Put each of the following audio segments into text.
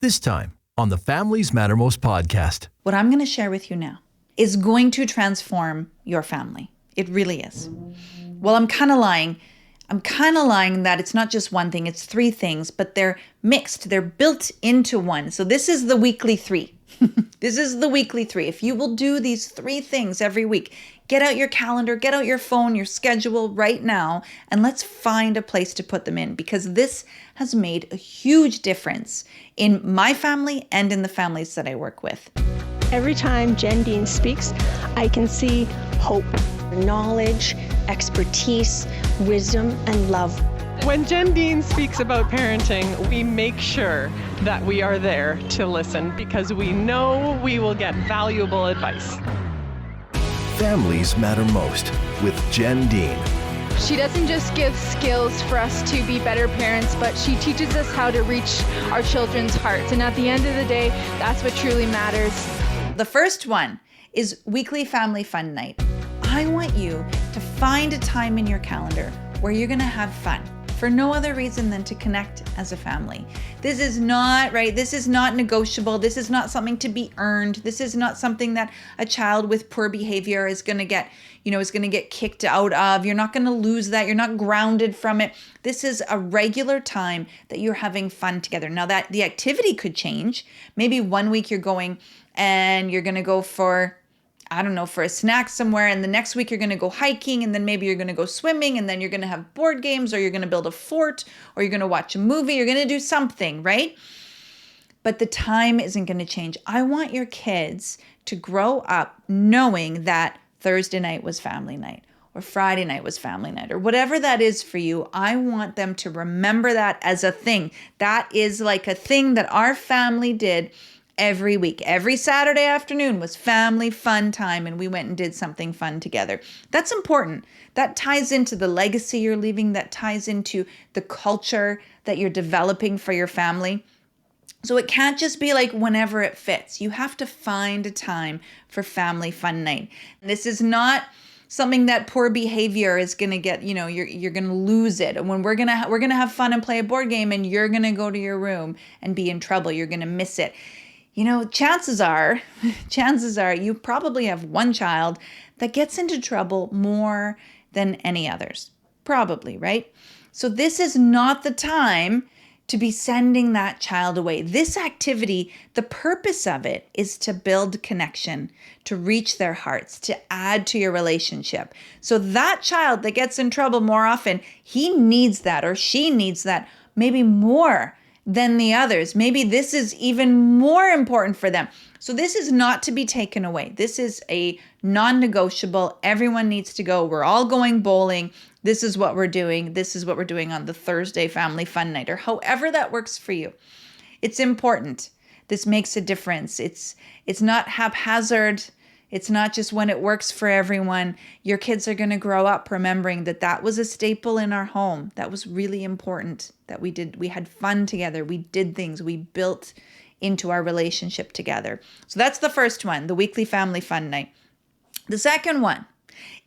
This time on the Families Matter Most podcast. What I'm going to share with you now is going to transform your family. It really is. Well, I'm kind of lying. I'm kind of lying that it's not just one thing, it's three things, but they're mixed. They're built into one. So this is the weekly three. This is the weekly three. If you will do these three things every week, get out your calendar, get out your phone, your schedule right now, and let's find a place to put them in, because this has made a huge difference in my family and in the families that I work with. Every time Jen Dean speaks, I can see hope, knowledge, expertise, wisdom, and love. When Jen Dean speaks about parenting, we make sure that we are there to listen because we know we will get valuable advice. Families Matter Most with Jen Dean. She doesn't just give skills for us to be better parents, but she teaches us how to reach our children's hearts. And at the end of the day, that's what truly matters. The first one is weekly family fun night. I want you to find a time in your calendar where you're going to have fun for no other reason than to connect as a family. This is not, right? This is not negotiable. This is not something to be earned. This is not something that a child with poor behavior is going to get, is going to get kicked out of. You're not going to lose that. You're not grounded from it. This is a regular time that you're having fun together. Now that the activity could change. Maybe one week you're going and you're going to go for a snack somewhere, and the next week you're going to go hiking, and then maybe you're going to go swimming, and then you're going to have board games, or you're going to build a fort, or you're going to watch a movie, you're going to do something, right? But the time isn't going to change. I want your kids to grow up knowing that Thursday night was family night, or Friday night was family night, or whatever that is for you. I want them to remember that as a thing. That is like a thing that our family did every week. Every Saturday afternoon was family fun time, and we went and did something fun together. That's important. That ties into the legacy you're leaving. That ties into the culture that you're developing for your family. So it can't just be like whenever it fits. You have to find a time for family fun night. This is not something that poor behavior is going to get, you're going to lose it. And when we're going to have fun and play a board game, and you're going to go to your room and be in trouble, you're going to miss it. Chances are you probably have one child that gets into trouble more than any others. Probably, right? So this is not the time to be sending that child away. This activity, the purpose of it is to build connection, to reach their hearts, to add to your relationship. So that child that gets in trouble more often, he needs that, or she needs that, maybe more than the others. Maybe this is even more important for them. So this is not to be taken away. This is a non-negotiable. Everyone needs to go. We're all going bowling. This is what we're doing. This is what we're doing on the Thursday family fun night, or however that works for you. It's important. This makes a difference. It's not haphazard. It's not just when it works for everyone. Your kids are going to grow up remembering that was a staple in our home. That was really important, that we had fun together. We did things. We built into our relationship together. So that's the first one, the weekly family fun night. The second one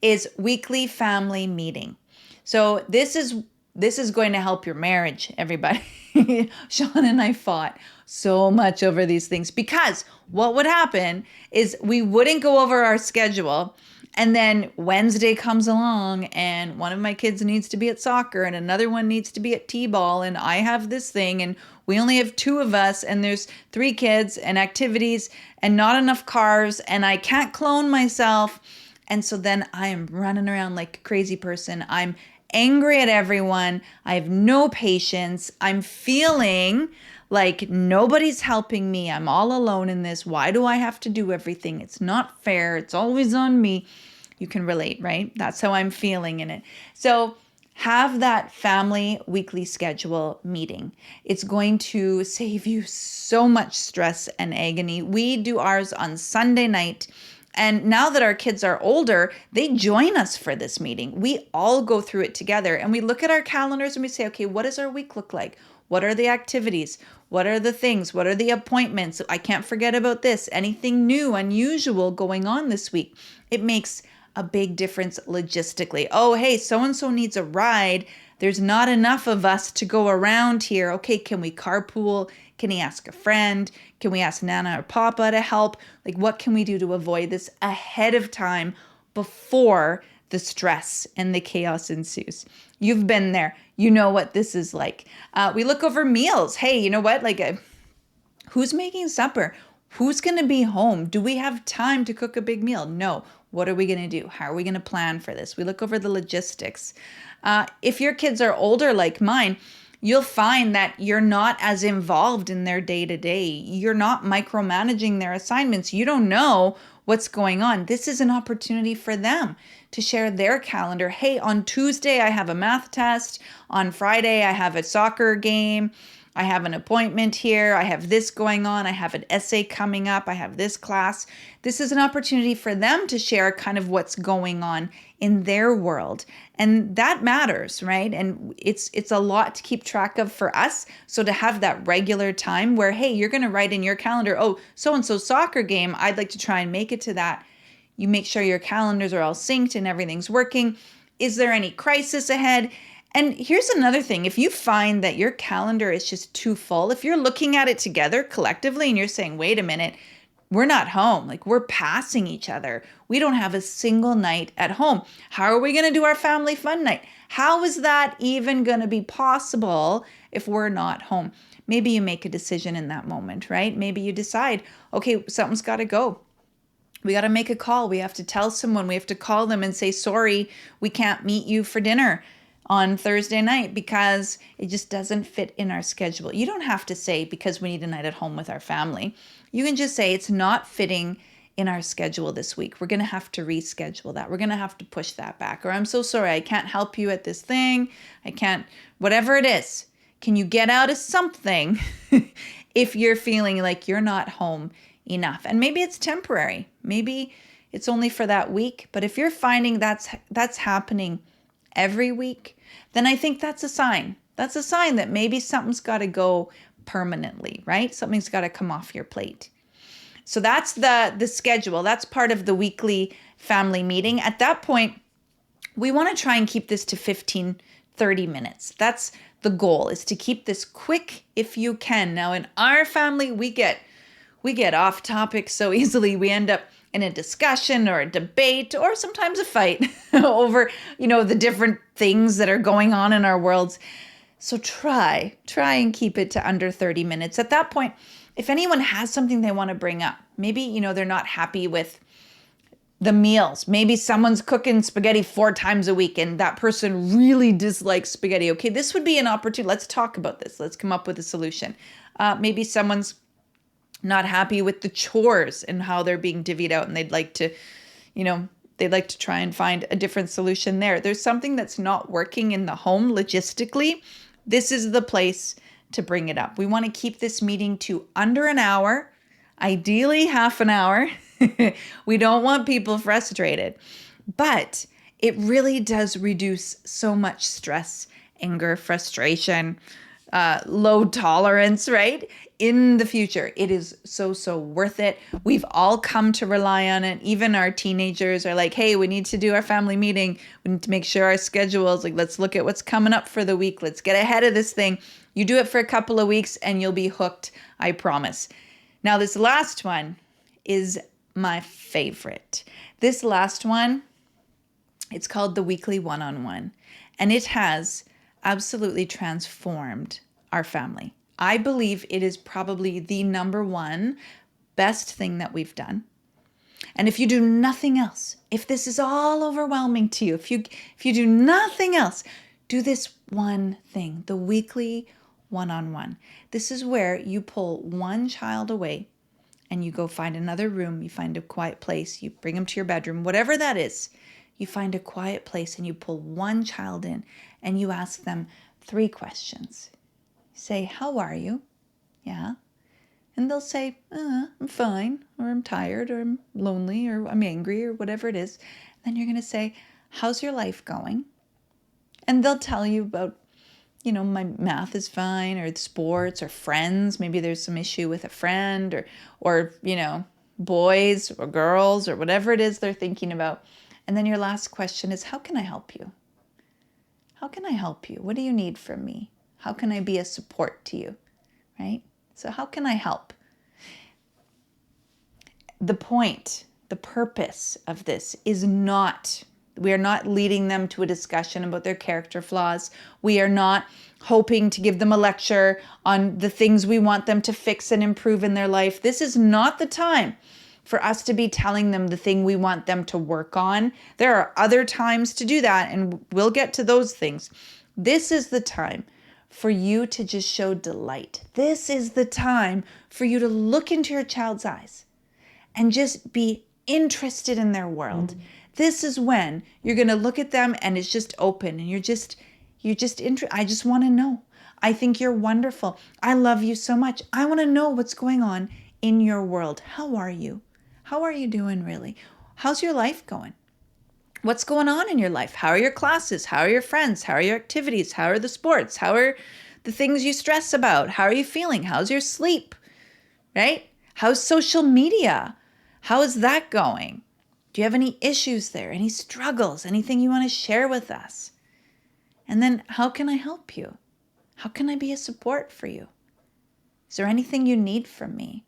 is weekly family meeting. So this is going to help your marriage, everybody. Sean and I fought so much over these things, because what would happen is we wouldn't go over our schedule, and then Wednesday comes along and one of my kids needs to be at soccer and another one needs to be at t-ball, and I have this thing, and we only have two of us, and there's 3 kids and activities and not enough cars, and I can't clone myself. And so then I am running around like a crazy person. I'm angry at everyone. I have no patience. I'm feeling like nobody's helping me. I'm all alone in this. Why do I have to do everything? It's not fair. It's always on me. You can relate, right? That's how I'm feeling in it. So have that family weekly schedule meeting. It's going to save you so much stress and agony. We do ours on Sunday night. And now that our kids are older, they join us for this meeting. We all go through it together, and we look at our calendars and we say, okay, what does our week look like? What are the activities? What are the things? What are the appointments? I can't forget about this. Anything new, unusual going on this week? It makes a big difference logistically. Oh, hey, so-and-so needs a ride. There's not enough of us to go around here. Okay, can we carpool? Can he ask a friend? Can we ask Nana or Papa to help? Like, what can we do to avoid this ahead of time before the stress and the chaos ensues? You've been there. You know what this is like. We look over meals. Hey, you know what? Who's making supper? Who's going to be home? Do we have time to cook a big meal? No. What are we going to do? How are we going to plan for this? We look over the logistics. If your kids are older like mine, you'll find that you're not as involved in their day-to-day. You're not micromanaging their assignments. You don't know what's going on. This is an opportunity for them to share their calendar. Hey, on Tuesday, I have a math test. On Friday, I have a soccer game. I have an appointment here. I have this going on. I have an essay coming up. I have this class. This is an opportunity for them to share kind of what's going on in their world. And that matters, right? And it's a lot to keep track of for us. So to have that regular time where, hey, you're going to write in your calendar, oh, so-and-so soccer game, I'd like to try and make it to that. You make sure your calendars are all synced and everything's working. Is there any crisis ahead? And here's another thing. If you find that your calendar is just too full, if you're looking at it together collectively and you're saying, wait a minute, we're not home. Like, we're passing each other. We don't have a single night at home. How are we going to do our family fun night? How is that even going to be possible if we're not home? Maybe you make a decision in that moment, right? Maybe you decide, okay, something's got to go. We got to make a call. We have to tell someone. We have to call them and say, sorry, we can't meet you for dinner on Thursday night because it just doesn't fit in our schedule. You don't have to say because we need a night at home with our family. You can just say it's not fitting in our schedule this week. We're going to have to reschedule that. We're going to have to push that back. Or I'm so sorry, I can't help you at this thing. I can't, whatever it is. Can you get out of something if you're feeling like you're not home enough? And maybe it's temporary. Maybe it's only for that week. But if you're finding that's happening every week, then I think that's a sign. That's a sign that maybe something's got to go permanently, right? Something's got to come off your plate. So that's the schedule. That's part of the weekly family meeting. At that point, we want to try and keep this to 15, 30 minutes. That's the goal, is to keep this quick if you can. Now, in our family, we get off topic so easily. We end up in a discussion or a debate or sometimes a fight over, the different things that are going on in our worlds. So try and keep it to under 30 minutes. At that point, if anyone has something they want to bring up, maybe, they're not happy with the meals. Maybe someone's cooking spaghetti 4 times a week and that person really dislikes spaghetti. Okay, this would be an opportunity. Let's talk about this. Let's come up with a solution. Maybe someone's not happy with the chores and how they're being divvied out and they'd like to try and find a different solution there. There's something that's not working in the home logistically. This is the place to bring it up. We want to keep this meeting to under an hour, ideally half an hour. We don't want people frustrated, but it really does reduce so much stress, anger, frustration, low tolerance, right? In the future, it is so worth it. We've all come to rely on it. Even our teenagers are like, hey, we need to do our family meeting. We need to make sure our schedules, let's look at what's coming up for the week. Let's get ahead of this thing. You do it for a couple of weeks and you'll be hooked, I promise. Now, this last one is my favorite. This last one, it's called the weekly one-on-one, and it has absolutely transformed our family. I believe it is probably the number one best thing that we've done. And if you do nothing else, if this is all overwhelming to you, if you do nothing else, do this one thing, the weekly one-on-one. This is where you pull one child away and you go find another room, you find a quiet place, you bring them to your bedroom, whatever that is, you find a quiet place and you pull one child in and you ask them 3 questions. Say, how are you? Yeah. And they'll say, I'm fine, or I'm tired, or I'm lonely, or I'm angry, or whatever it is. Then you're going to say, how's your life going? And they'll tell you about, my math is fine, or sports, or friends. Maybe there's some issue with a friend, or boys or girls, or whatever it is they're thinking about. And then your last question is, how can I help you? How can I help you? What do you need from me? How can I be a support to you, right? So how can I help? The point, the purpose of this is not, we are not leading them to a discussion about their character flaws. We are not hoping to give them a lecture on the things we want them to fix and improve in their life. This is not the time for us to be telling them the thing we want them to work on. There are other times to do that, and we'll get to those things. This is the time for you to just show delight. This is the time for you to look into your child's eyes and just be interested in their world. This is when you're going to look at them and it's just open and I just want to know. I think you're wonderful. I love you so much. I want to know what's going on in your world. How are you? How are you doing really? How's your life going? What's going on in your life? How are your classes? How are your friends? How are your activities? How are the sports? How are the things you stress about? How are you feeling? How's your sleep? Right? How's social media? How is that going? Do you have any issues there? Any struggles? Anything you want to share with us? And then how can I help you? How can I be a support for you? Is there anything you need from me?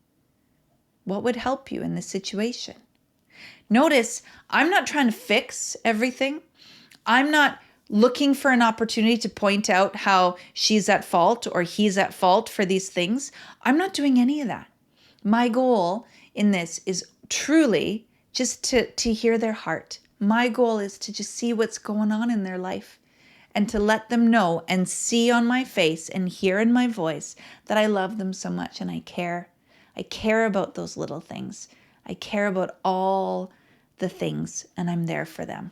What would help you in this situation? Notice, I'm not trying to fix everything. I'm not looking for an opportunity to point out how she's at fault or he's at fault for these things. I'm not doing any of that. My goal in this is truly just to hear their heart. My goal is to just see what's going on in their life and to let them know and see on my face and hear in my voice that I love them so much and I care. I care about those little things. I care about all the things and I'm there for them.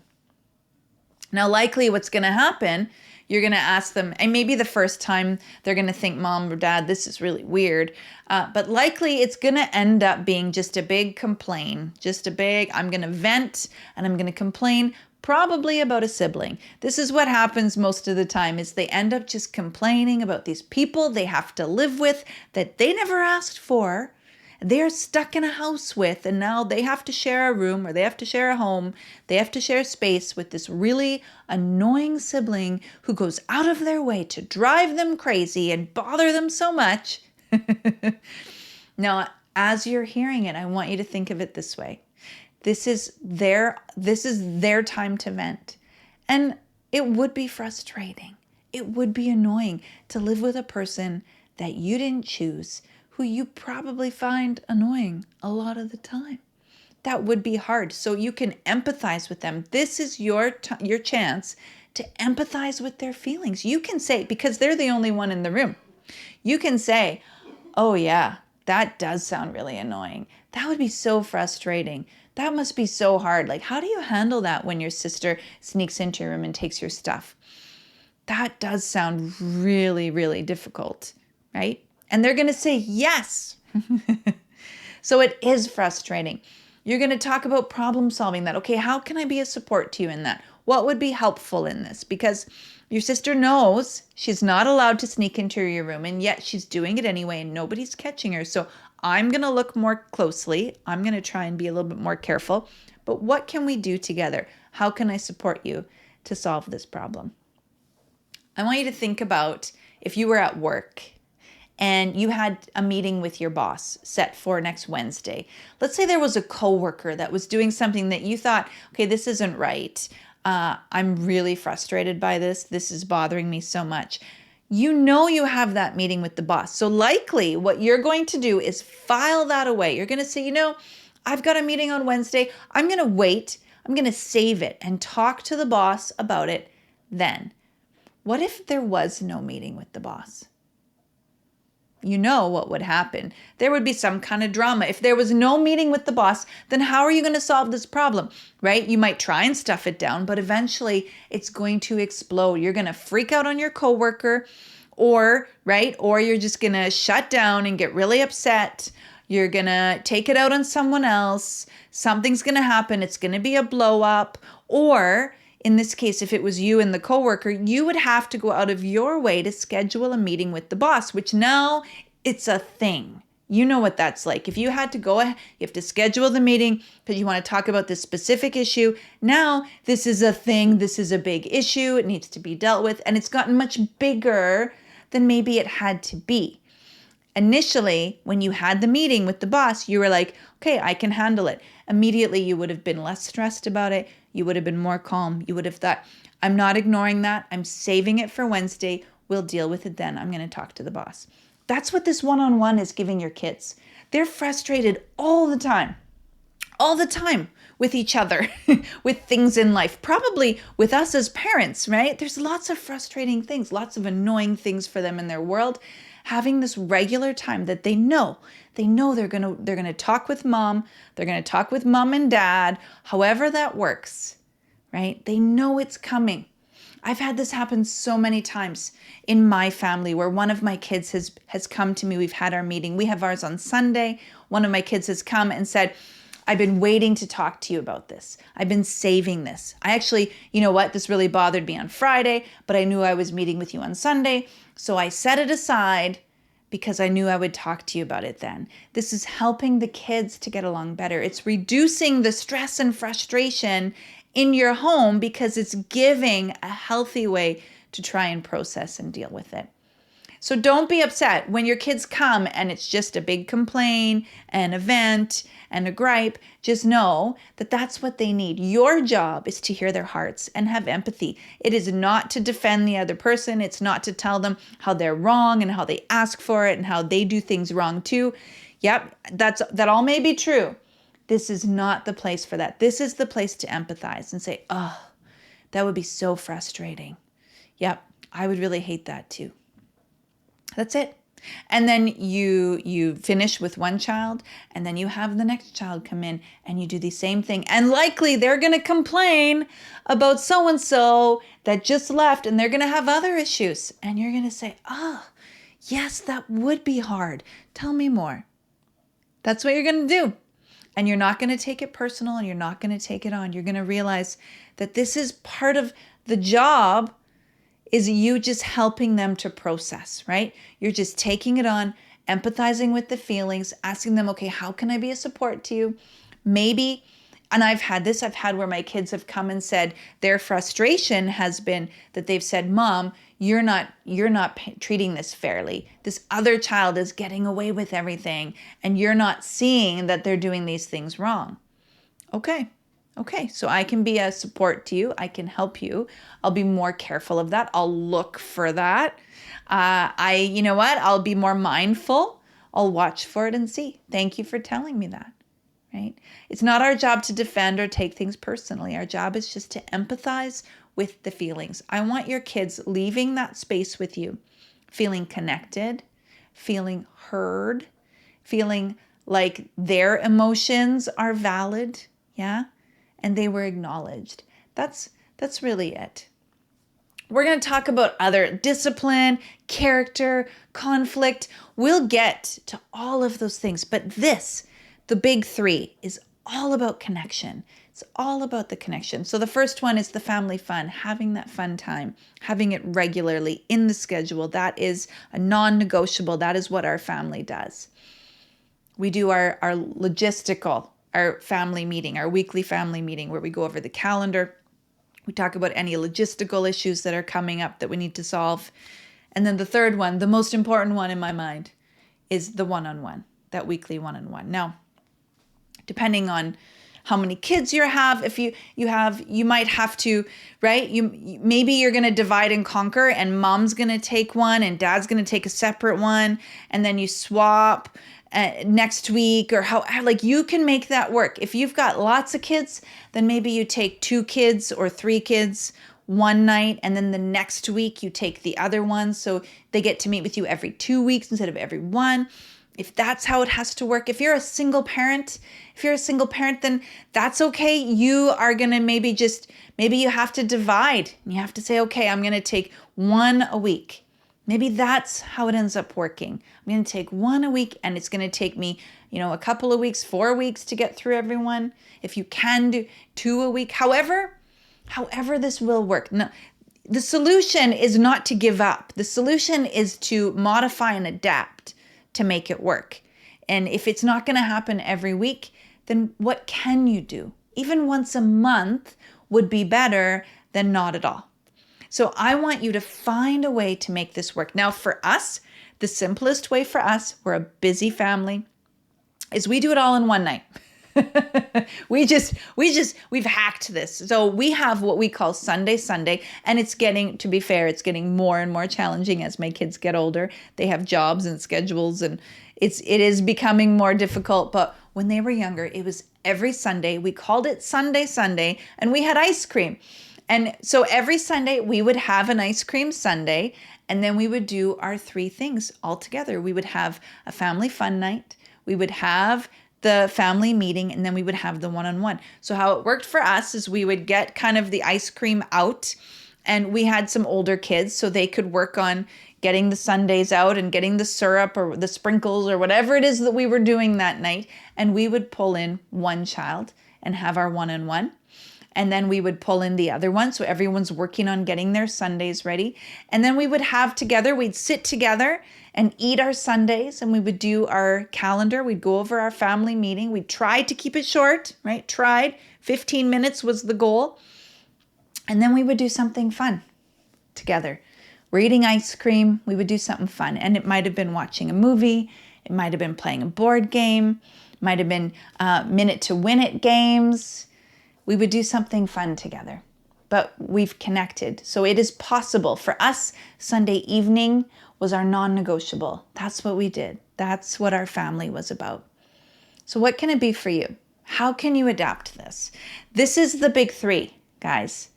Now, likely what's going to happen, you're going to ask them, and maybe the first time they're going to think, Mom or Dad, this is really weird. But likely it's going to end up being just a big complaint, I'm going to vent and I'm going to complain probably about a sibling. This is what happens most of the time is they end up just complaining about these people they have to live with that they never asked for. They're stuck in a house with, and now they have to share a room or they have to share a home. They have to share space with this really annoying sibling who goes out of their way to drive them crazy and bother them so much. Now, as you're hearing it, I want you to think of it this way. This is their time to vent. And it would be frustrating. It would be annoying to live with a person that you didn't choose, who you probably find annoying a lot of the time. That would be hard. So you can empathize with them. This is your chance to empathize with their feelings. You can say, because they're the only one in the room, you can say, oh yeah, that does sound really annoying. That would be so frustrating. That must be so hard. Like, how do you handle that when your sister sneaks into your room and takes your stuff? That does sound really, really difficult, right? And they're going to say yes. So it is frustrating. You're going to talk about problem solving that. Okay, how can I be a support to you in that? What would be helpful in this? Because your sister knows she's not allowed to sneak into your room, and yet she's doing it anyway, and nobody's catching her. So I'm going to look more closely. I'm going to try and be a little bit more careful. But what can we do together? How can I support you to solve this problem? I want you to think about if you were at work and you had a meeting with your boss set for next Wednesday. Let's say there was a coworker that was doing something that you thought, okay, this isn't right. I'm really frustrated by this. This is bothering me so much. You know you have that meeting with the boss. So likely what you're going to do is file that away. You're going to say, I've got a meeting on Wednesday. I'm going to wait. I'm going to save it and talk to the boss about it then. What if there was no meeting with the boss? You know what would happen. There would be some kind of drama. If there was no meeting with the boss, then how are you going to solve this problem, right? You might try and stuff it down, but eventually it's going to explode. You're going to freak out on your coworker or you're just going to shut down and get really upset. You're going to take it out on someone else. Something's going to happen. It's going to be a blow up. Or in this case, if it was you and the coworker, you would have to go out of your way to schedule a meeting with the boss, which now it's a thing. You know what that's like. If you had to go, you have to schedule the meeting because you want to talk about this specific issue. Now this is a thing. This is a big issue. It needs to be dealt with. And it's gotten much bigger than maybe it had to be. Initially, when you had the meeting with the boss, you were like, okay, I can handle it. Immediately, you would have been less stressed about it. You would have been more calm. You would have thought, I'm not ignoring that. I'm saving it for Wednesday. We'll deal with it then. I'm going to talk to the boss. That's what this one-on-one is giving your kids. They're frustrated all the time with each other, with things in life, probably with us as parents, right? There's lots of frustrating things, lots of annoying things for them in their world. Having this regular time that they know they're going to talk with mom, they're going to talk with mom and dad, however that works, right? They know it's coming. I've had this happen so many times in my family where one of my kids has come to me. We've had our meeting. We have ours on Sunday. One of my kids has come and said, I've been waiting to talk to you about this. I've been saving this. I actually, you know what? This really bothered me on Friday, but I knew I was meeting with you on Sunday. So I set it aside because I knew I would talk to you about it then. This is helping the kids to get along better. It's reducing the stress and frustration in your home because it's giving a healthy way to try and process and deal with it. So don't be upset when your kids come and it's just a big complaint, an event, and a gripe. Just know that that's what they need. Your job is to hear their hearts and have empathy. It is not to defend the other person. It's not to tell them how they're wrong and how they ask for it and how they do things wrong too. Yep, that all may be true. This is not the place for that. This is the place to empathize and say, oh, that would be so frustrating. Yep, I would really hate that too. That's it. And then you finish with one child, and then you have the next child come in and you do the same thing. And likely they're going to complain about so-and-so that just left, and they're going to have other issues. And you're going to say, oh, yes, that would be hard. Tell me more. That's what you're going to do. And you're not going to take it personal, and you're not going to take it on. You're going to realize that this is part of the job, is you just helping them to process, right? You're just taking it on, empathizing with the feelings, asking them, okay, how can I be a support to you? Maybe, and I've had where my kids have come and said their frustration has been that they've said, Mom, you're not treating this fairly. This other child is getting away with everything, and you're not seeing that they're doing these things wrong. Okay, so I can be a support to you. I can help you. I'll be more careful of that. I'll look for that. You know what? I'll be more mindful. I'll watch for it and see. Thank you for telling me that, right? It's not our job to defend or take things personally. Our job is just to empathize with the feelings. I want your kids leaving that space with you, feeling connected, feeling heard, feeling like their emotions are valid, yeah? And they were acknowledged. That's really it. We're going to talk about other discipline, character, conflict. We'll get to all of those things. But this, the big three, is all about connection. It's all about the connection. So the first one is the family fun, having that fun time, having it regularly in the schedule. That is a non-negotiable. That is what our family does. We do our logistical, our family meeting, our weekly family meeting, where we go over the calendar. We talk about any logistical issues that are coming up that we need to solve. And then the third one, the most important one in my mind, is the one-on-one, that weekly one-on-one. Now, depending on how many kids you have, if you might have to, right? Maybe you're going to divide and conquer, and mom's going to take one and dad's going to take a separate one, and then you swap next week, or how, like, you can make that work. If you've got lots of kids, then maybe you take 2 kids or 3 kids one night, and then the next week you take the other one, so they get to meet with you every 2 weeks instead of every one. If that's how it has to work. If you're a single parent, then that's okay. You are going to maybe you have to divide. You have to say, okay, I'm going to take 1 a week. Maybe that's how it ends up working. I'm going to take 1 a week, and it's going to take me, a couple of weeks, 4 weeks to get through everyone. If you can do 2 a week, however this will work. No, the solution is not to give up. The solution is to modify and adapt to make it work. And if it's not going to happen every week, then what can you do? Even once a month would be better than not at all. So I want you to find a way to make this work. Now for us, The simplest way for us, we're a busy family, is we do it all in one night. We've hacked this. So we have what we call Sunday, and it's getting more and more challenging as my kids get older. They have jobs and schedules, and it is becoming more difficult. But when they were younger, it was every Sunday. We called it Sunday, and we had ice cream. And so every Sunday we would have an ice cream sundae, and then we would do our 3 things all together. We would have a family fun night. We would have the family meeting, and then we would have the one-on-one. So how it worked for us is we would get kind of the ice cream out, and we had some older kids, so they could work on getting the sundaes out and getting the syrup or the sprinkles or whatever it is that we were doing that night. And we would pull in one child and have our one-on-one. And then we would pull in the other one. So everyone's working on getting their sundaes ready. And then we would have together, we'd sit together and eat our sundaes, and we would do our calendar. We'd go over our family meeting. We tried to keep it short, right? 15 minutes was the goal. And then we would do something fun together. We're eating ice cream. We would do something fun. And it might have been watching a movie. It might have been playing a board game. It might have been minute to win it games. We would do something fun together. But we've connected. So it is possible. For us, Sunday evening was our non-negotiable. That's what we did. That's what our family was about. So what can it be for you? How can you adapt this? This is the big 3, guys.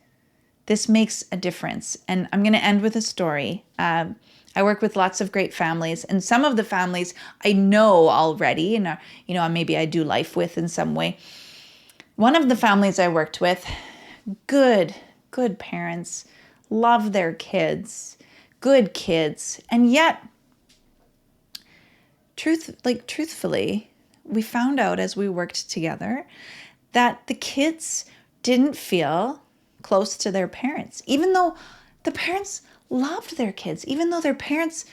This makes a difference. And I'm going to end with a story. I work with lots of great families, and some of the families I know already, and maybe I do life with in some way. One of the families I worked with, good parents, love their kids, good kids, and yet, truthfully, we found out as we worked together that the kids didn't feel close to their parents, even though the parents loved their kids, even though their parents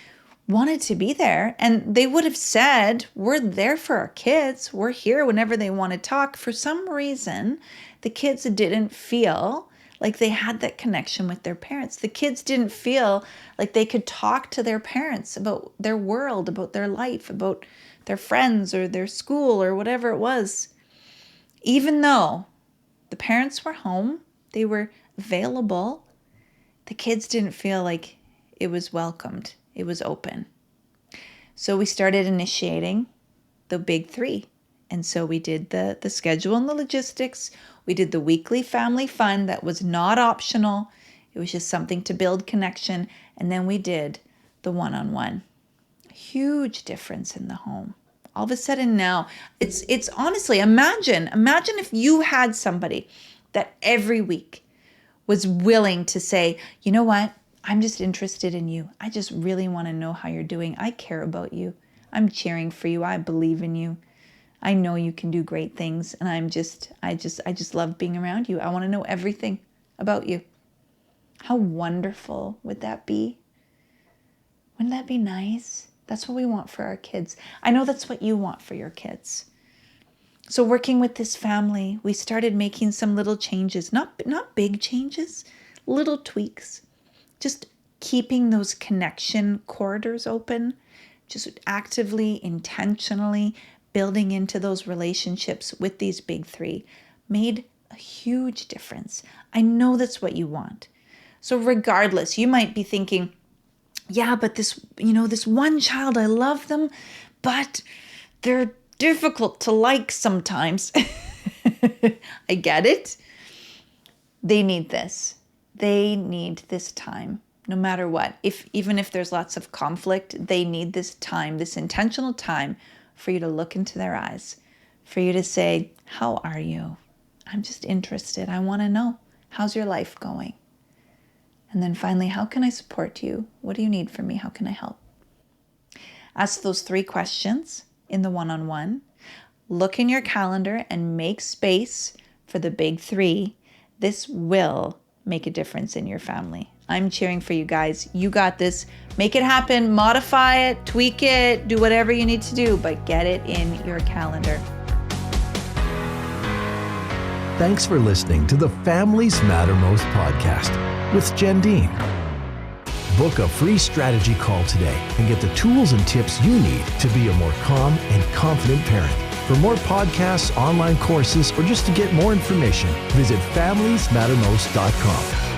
wanted to be there, and they would have said, we're there for our kids, we're here whenever they want to talk. For some reason, the kids didn't feel like they had that connection with their parents. The kids didn't feel like they could talk to their parents about their world, about their life, about their friends or their school or whatever it was. Even though the parents were home, they were available, the kids didn't feel like it was welcomed. It was open. So we started initiating the big 3. And so we did the schedule and the logistics. We did the weekly family fun that was not optional. It was just something to build connection. And then we did the one-on-one. Huge difference in the home. All of a sudden now, it's honestly, imagine if you had somebody that every week was willing to say, you know what? I'm just interested in you. I just really want to know how you're doing. I care about you. I'm cheering for you. I believe in you. I know you can do great things. And I just love being around you. I want to know everything about you. How wonderful would that be? Wouldn't that be nice? That's what we want for our kids. I know that's what you want for your kids. So working with this family, we started making some little changes, not big changes, little tweaks, just keeping those connection corridors open, just actively, intentionally building into those relationships with these big 3 made a huge difference. I know that's what you want. So regardless, you might be thinking, yeah, but this one child, I love them, but they're difficult to like sometimes. I get it. They need this. They need this time, no matter what. Even if there's lots of conflict, they need this time, this intentional time for you to look into their eyes, for you to say, how are you? I'm just interested. I want to know. How's your life going? And then finally, how can I support you? What do you need from me? How can I help? Ask those 3 questions in the one-on-one. Look in your calendar and make space for the big 3. This will make a difference in your family. I'm cheering for you guys. You got this. Make it happen. Modify it, tweak it, do whatever you need to do, but get it in your calendar. Thanks for listening to the Families Matter Most podcast with Jen Dean. Book a free strategy call today and get the tools and tips you need to be a more calm and confident parent. For more podcasts, online courses, or just to get more information, visit familiesmattermost.com.